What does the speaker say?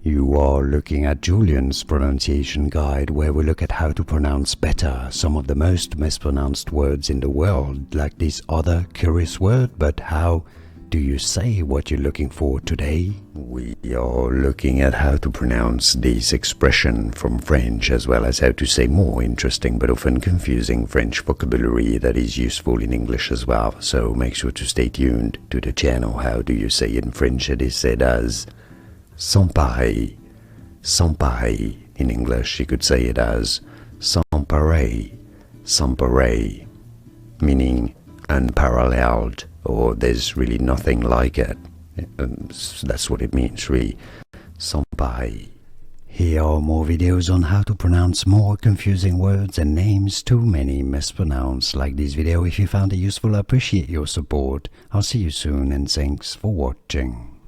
You are looking at Julian's pronunciation guide, where we look at how to pronounce better some of the most mispronounced words in the world, like this other curious word. But how do you say what you're looking for today? We are looking at how to pronounce this expression from French, as well as how to say more interesting but often confusing French vocabulary that is useful in English as well. So make sure to stay tuned to the channel. How do you say it in French? It is said as sans pareil. Sans pareil. In English, you could say it as sans pareil. Sans pareil, meaning unparalleled, or there's really nothing like it. That's what it means, really. Sans pareil. Here are more videos on how to pronounce more confusing words and names too many mispronounced. Like this video if you found it useful. I appreciate your support. I'll see you soon, and thanks for watching.